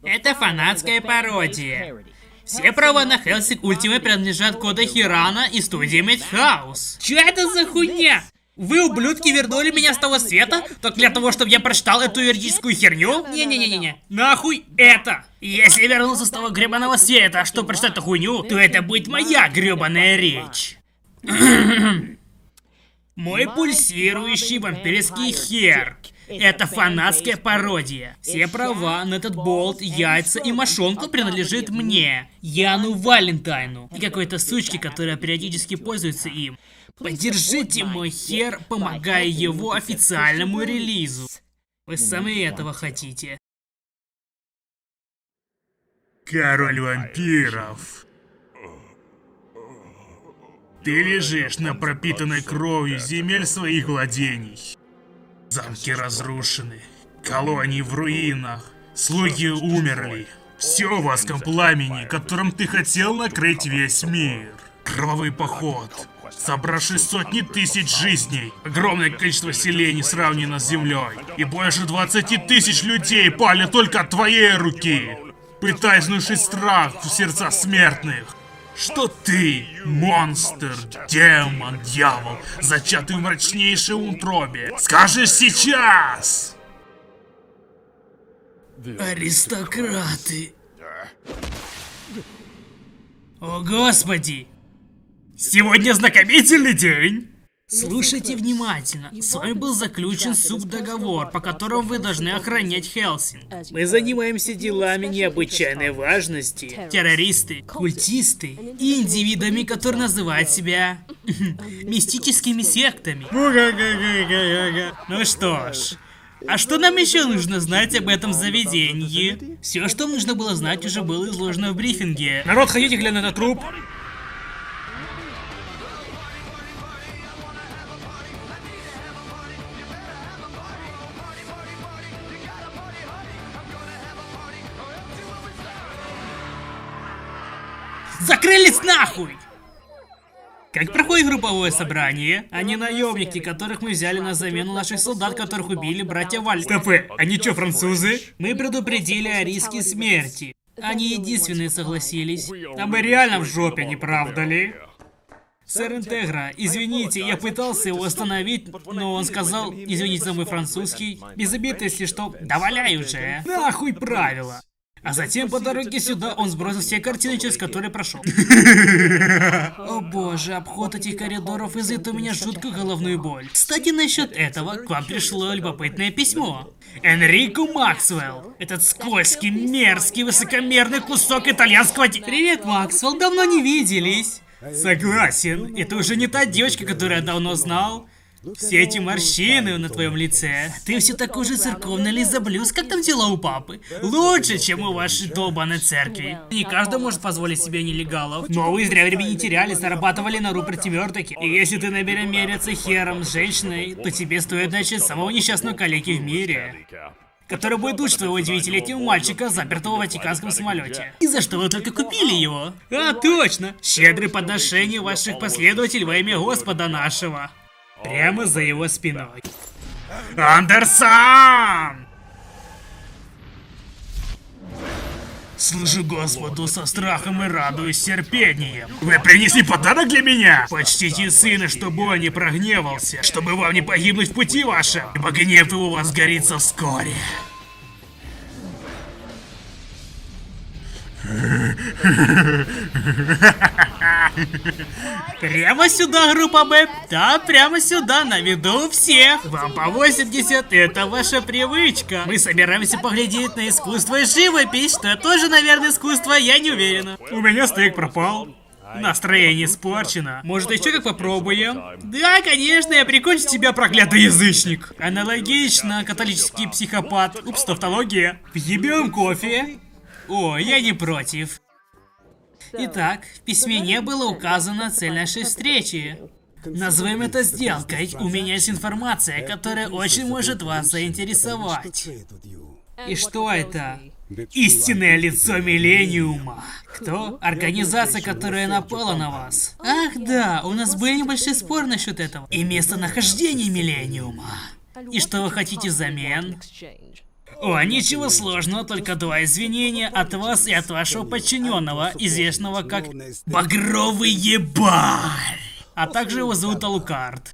Это фанатская пародия. Все права на Hellsing Ultimate принадлежат кода Хирана и студии Madhouse. Чё это за хуйня? Вы, ублюдки, вернули меня с того света только для того, чтобы я прочитал эту юридическую херню? Не-не-не-не. Нахуй это? Если я вернулся с того гребаного света, чтобы прочитать эту хуйню, то это будет моя гребаная речь. Мой пульсирующий вампирский хер. Это фанатская пародия. Все права на этот болт, яйца и мошонку принадлежит мне, Яну Валентайну, и какой-то сучке, которая периодически пользуется им. Поддержите мой хер, помогая его официальному релизу. Вы сами этого хотите. Король вампиров. Ты лежишь на пропитанной кровью земель своих владений. Замки разрушены, колонии в руинах, слуги умерли. Все в адском пламени, которым ты хотел накрыть весь мир. Кровавый поход, собравший сотни тысяч жизней, огромное количество селений сравнено с землей, и больше 20 тысяч людей пали только от твоей руки, пытаясь внушить страх в сердца смертных. Что ты, монстр, демон, дьявол, зачатый в мрачнейшей утробе, скажешь сейчас? Аристократы. О, господи! Сегодня знакомительный день! Слушайте внимательно. С вами был заключен субдоговор, по которому вы должны охранять Хелсинг. Мы занимаемся делами необычайной важности. Террористы, культисты и индивидами, которые называют себя мистическими сектами. Ну что ж, а что нам еще нужно знать об этом заведении? Все, что нужно было знать, уже было изложено в брифинге. Народ, хотите глянуть на труп? Закрылись нахуй! Как проходит групповое собрание? Они наемники, которых мы взяли на замену наших солдат, которых убили братья Валь. Стопы, они что, французы? Мы предупредили о риске смерти. Они единственные согласились. А мы реально в жопе, не правда ли? Сэр Интегра, извините, я пытался его остановить, но он сказал, извините за мой французский, без обид, если что, да валяй уже. Нахуй правила. А затем по дороге сюда он сбросил все картины, через которые прошел. О боже, обход этих коридоров вызовет у меня жуткую головную боль. Кстати, насчет этого, к вам пришло любопытное письмо. Энрико Максвелл, этот скользкий, мерзкий, высокомерный кусок итальянского... Привет, Максвелл, давно не виделись. Согласен, это уже не та девочка, которую я давно знал. Все эти морщины на твоем лице. Ты все такой же церковный лизоблюз, как там дела у папы. Лучше, чем у вашей долбаной церкви. Не каждый может позволить себе нелегалов. Но вы зря времени не теряли, зарабатывали на Руперте Мёрдоке. И если ты намерен хером с женщиной, то тебе стоит начать с самого несчастного калеки в мире, который будет учить твоего 9-летнего мальчика, запертого в ватиканском самолете. И за что вы только купили его? А, точно! Щедрые подношения ваших последователей во имя Господа нашего. Прямо за его спиной. Андерсон! Служу Господу со страхом и радуюсь терпением. Вы принесли подарок для меня? Почтите сына, чтобы он не прогневался, чтобы вам не погибнуть в пути вашем, ибо гнев его возгорится вскоре. Прямо сюда, группа Б. Да, прямо сюда, на виду у всех. Вам по 80, это ваша привычка. Мы собираемся поглядеть на искусство и живопись, что тоже, наверное, искусство, я не уверена. У меня стейк пропал. Настроение испорчено. Может, еще как попробуем? Да, конечно, я прикончу тебя, проклятый язычник. Аналогично, католический психопат. Упс, тавтология. Въебем кофе. О, я не против. Итак, в письме не было указана цель нашей встречи. Назовем это сделкой. У меня есть информация, которая очень может вас заинтересовать. И что это? Истинное лицо Миллениума. Кто? Организация, которая напала на вас. Ах да, у нас был небольшой спор насчет этого. И местонахождение Миллениума. И что вы хотите взамен? О, ничего сложного, только два извинения от вас и от вашего подчиненного, известного как Багровый Ебаль. А также его зовут Алукард.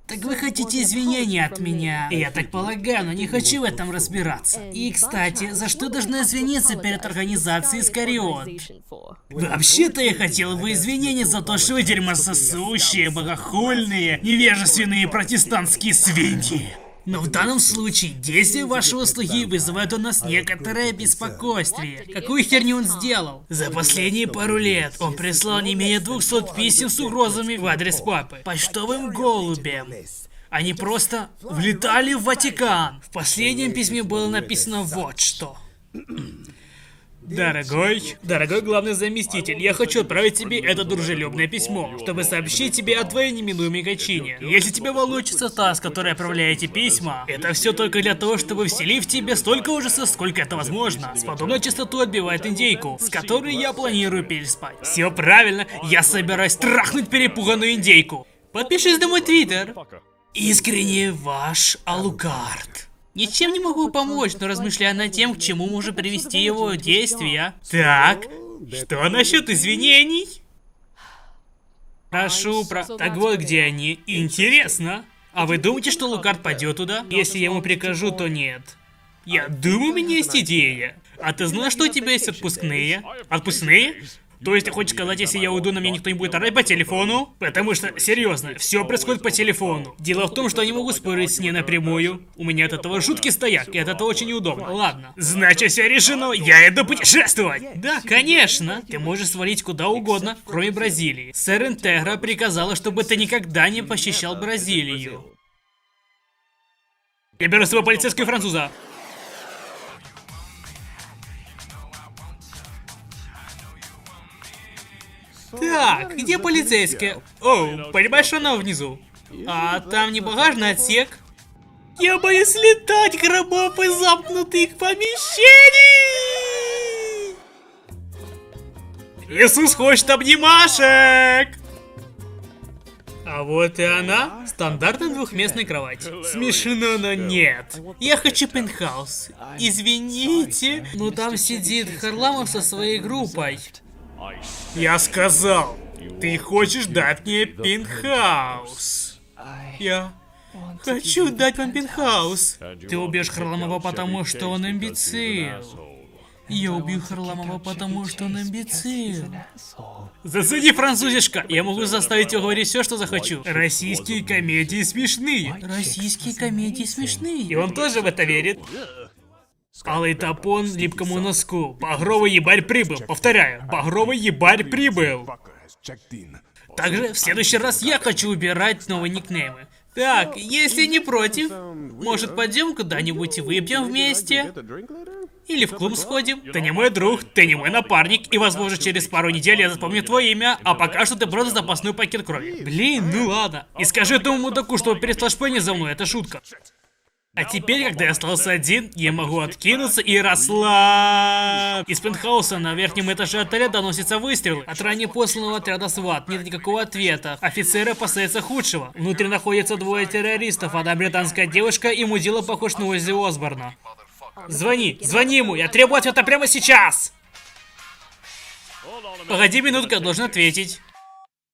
Так вы хотите извинения от меня? Я так полагаю, но не хочу в этом разбираться. И, кстати, за что должна извиниться перед организацией Искариот? Вообще-то я хотел бы извинения за то, что вы дерьмососущие, богохульные, невежественные протестантские свиньи. Но в данном случае действия вашего слуги вызывают у нас некоторое беспокойствие. Какую херню он сделал? За последние пару лет он прислал не менее 200 писем с угрозами в адрес папы. Почтовым голубем. Они просто влетали в Ватикан. В последнем письме было написано вот что. Дорогой главный заместитель, я хочу отправить тебе это дружелюбное письмо, чтобы сообщить тебе о твоей неминуемой кончине. Если тебя волнует частота, с которой отправляете письма, это все только для того, чтобы вселить в тебе столько ужаса, сколько это возможно. С подобной частотой отбивает индейку, с которой я планирую переспать. Все правильно, я собираюсь трахнуть перепуганную индейку. Подпишись на мой твиттер. Искренне ваш Алукард. Ничем не могу помочь, но размышляя над тем, к чему может привести его действия. Так, что насчет извинений? Прошу, Так вот где они. Интересно. А вы думаете, что Лукард пойдет туда? Если я ему прикажу, то нет. Я думаю, у меня есть идея. А ты знаешь, что у тебя есть отпускные? Отпускные? То есть ты хочешь сказать, если я уйду, на меня никто не будет орать по телефону? Потому что, серьезно, все происходит по телефону. Дело в том, что я не могу спорить с ней напрямую. У меня от этого жуткий стояк, и от этого очень неудобно. Ладно. Значит, все решено, я иду путешествовать. Да, конечно. Ты можешь свалить куда угодно, кроме Бразилии. Сэр Интегра приказала, чтобы ты никогда не посещал Бразилию. Я беру с собой полицейского француза. Так, где полицейская? О, понимаешь, что она внизу? А там не багажный отсек? Я боюсь летать, гробов и замкнутых помещений! Иисус хочет обнимашек! А вот и она. Стандартная двухместная кровать. Смешно, но нет. Я хочу пентхаус. Извините, но там сидит Харламов со своей группой. Я сказал, ты хочешь дать мне пентхаус. Я хочу дать вам пентхаус. Ты убьешь Харламова, потому что он имбецил. Я убью Харламова, потому что он имбецил. Зацени, французишка, я могу заставить его говорить все, что захочу. Российские комедии смешные. Российские комедии смешные. И он тоже в это верит. Алый топон липкому носку. Багровый ебарь прибыл. Повторяю, багровый ебарь прибыл. Также в следующий раз я хочу убирать новые никнеймы. Так, если не против, может пойдем куда-нибудь и выпьем вместе? Или в клуб сходим? Ты не мой друг, ты не мой напарник, и возможно через пару недель я запомню твое имя, а пока что ты просто запасной пакет крови. Блин, ну ладно. И скажи этому мудаку, что перестал шпынить за мной, это шутка. А теперь, когда я остался один, я могу откинуться и расслабиться. Из пентхауса на верхнем этаже отеля доносятся выстрелы. От ранее посланного отряда СВАТ нет никакого ответа. Офицеры опасаются худшего. Внутри находятся двое террористов, одна британская девушка и мудила, похож на Оззи Осборна. Звони ему, я требую ответа прямо сейчас! Погоди минутку, я должен ответить.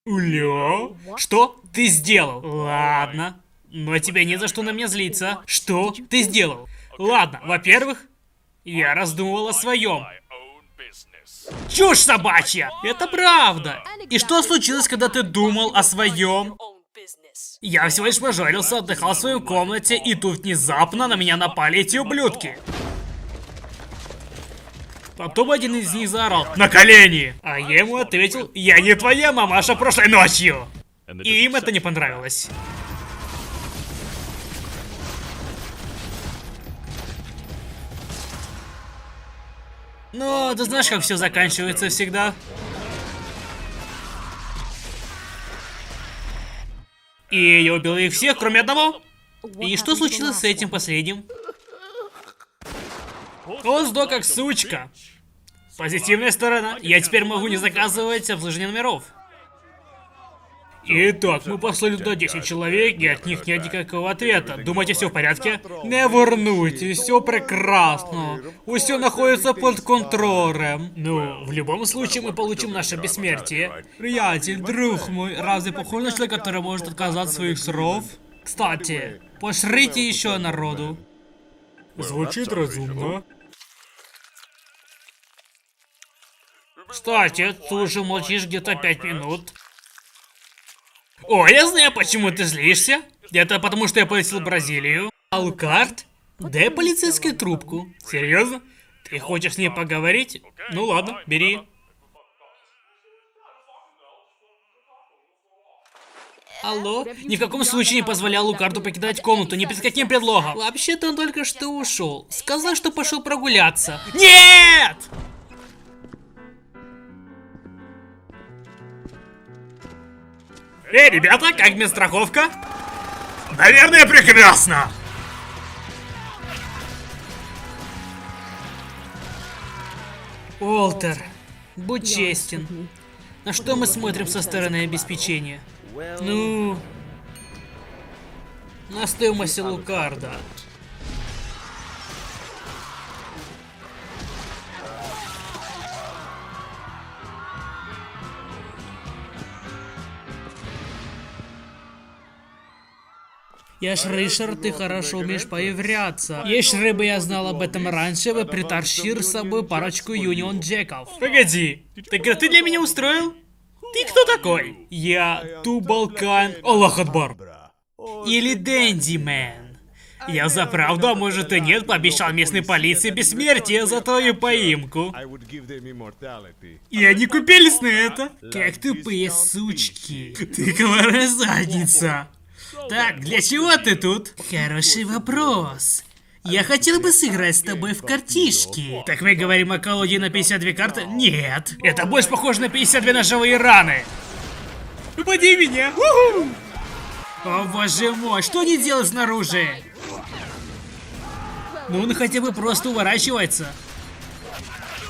Уля? Что ты сделал? Ладно. Но тебе не за что на меня злиться. Что ты сделал? Ладно, во-первых, я раздумывал о своем. Чушь собачья! Это правда. И что случилось, когда ты думал о своем? Я всего лишь пожарился, отдыхал в своей комнате, и тут внезапно на меня напали эти ублюдки. Потом один из них заорал: «На колени!» А я ему ответил: «Я не твоя мамаша прошлой ночью!» И им это не понравилось. Но ты знаешь, как все заканчивается всегда? И я убил их всех, кроме одного. И что случилось с этим последним? Он сдох как сучка. Позитивная сторона. Я теперь могу не заказывать обслуживание номеров. Итак, мы послали туда 10 человек, и от них нет никакого ответа. Думаете, все в порядке? Не волнуйтесь, все прекрасно. Все находится под контролем. Ну, в любом случае мы получим наше бессмертие. Приятель, друг мой, разве похож на человека, который может отказать от своих слов? Кстати, пошлите еще народу. Звучит разумно. Кстати, ты уже молчишь где-то 5 минут. О, я знаю, почему ты злишься. Это потому, что я полетел в Бразилию. Алукард? Дай полицейскую трубку. Серьезно? Ты хочешь с ней поговорить? Ну ладно, бери. Алло? Ни в каком случае не позволял Лукарду покидать комнату, ни под каким предлогом. Вообще-то он только что ушел. Сказал, что пошел прогуляться. Нет! Эй, ребята, как мне страховка? Наверное, прекрасно! Уолтер, будь честен. На что мы смотрим со стороны обеспечения? Ну... на стоимость Лукарда. Я ж Ришард, ты хорошо умеешь появляться. Если бы я знал об этом раньше, бы притащил с собой парочку Юнион Джеков. Погоди, так это ты для меня устроил? Ты кто такой? Я Тубалкан Аллах Акбар. Или Дэнди Мэн. Я за правду, а может и нет, пообещал местной полиции бессмертие за твою поимку. И они купились на это. Как тупые сучки. Ты коварная задница. Так, для чего ты тут? Хороший вопрос. Я хотел бы сыграть с тобой в картишки. Так мы говорим о колоде на 52 карты? Нет. Это больше похоже на 52 ножевые раны. Упади меня. У-ху! О боже мой, что они делают снаружи? Ну он хотя бы просто уворачивается.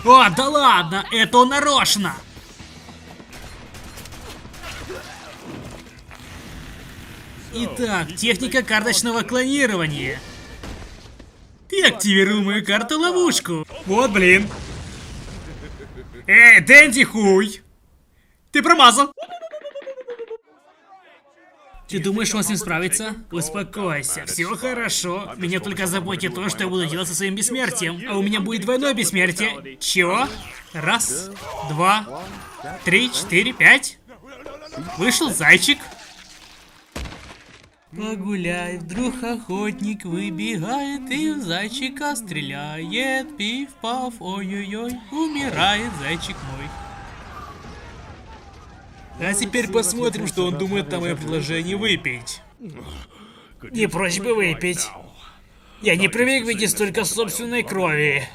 О, да ладно, это он нарочно. Итак, техника карточного клонирования. Ты активировал мою карту-ловушку. Вот блин. Эй, Дэнди хуй. Ты промазал. Ты думаешь, он с ним справится? Успокойся, все хорошо. Меня только заботит то, что я буду делать со своим бессмертием. А у меня будет двойное бессмертие. Чего? Раз, два, 3, 4, 5. Вышел зайчик. Погуляй, вдруг охотник выбегает и в зайчика стреляет. Пиф-паф, ой-ой-ой, умирает зайчик мой. А теперь посмотрим, что он думает о моем предложении выпить. Не прочь бы выпить. Я не привык видеть столько собственной крови.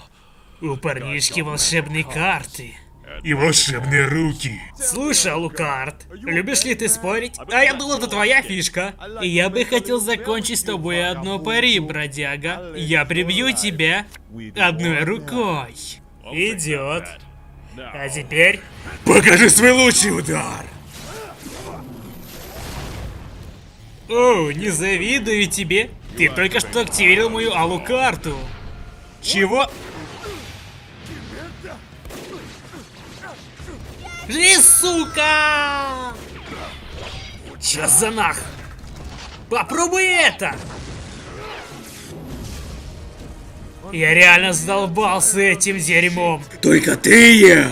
У парнишки волшебные карты. И волшебные руки. Слушай, Лукард, любишь ли ты спорить? А я думал, это твоя фишка. И я бы хотел закончить с тобой одно пари, бродяга. Я прибью тебя одной рукой. Идет. А теперь... Покажи свой лучший удар! О, не завидую тебе. Ты только что активировал мою алу-карту. Чего? Жри, сука! Чё за нах? Попробуй это! Я реально задолбался этим дерьмом. Только ты!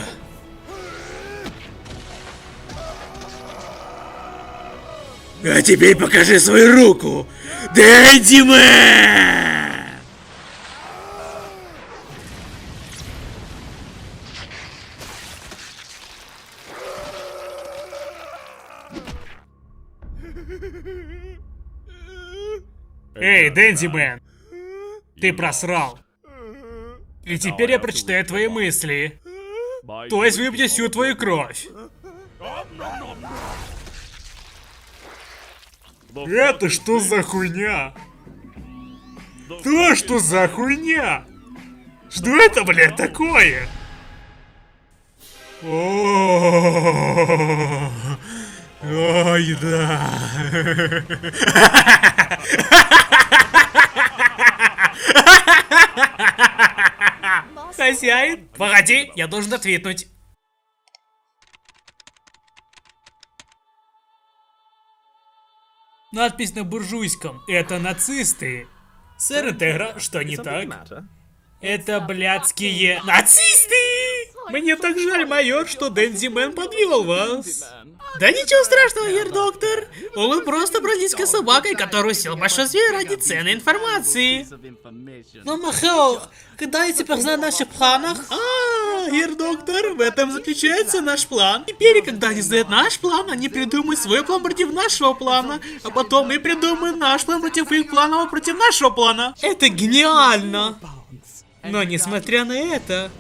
А теперь покажи свою руку! Дэнди Мэн! Эй, Дэнди Мэн! Ты просрал. И теперь я прочитаю твои мысли. То есть выпью всю твою кровь. Это что за хуйня? То что за хуйня? Что это, блядь, такое? О, Ой, да. Хозяин? Погоди, я должен ответнуть. Надпись на буржуйском. Это нацисты. Сэр Интегра, что не так? Это блядские нацисты! Мне так жаль, майор, что Дэнзи Мэн подвел вас. Да ничего страшного, гер-доктор. Он просто бродячая собакой, которую сел большой зверь ради ценной информации. Но, Махао, когда я теперь знаю о наших планах... гер-доктор, в этом заключается наш план. Теперь, когда они знают наш план, они придумают свой план против нашего плана. А потом мы придумаем наш план против их плана, против нашего плана. Это гениально! Но, несмотря на это,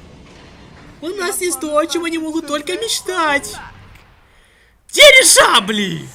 у нас есть то, о чем они могут только мечтать. Дирижабли!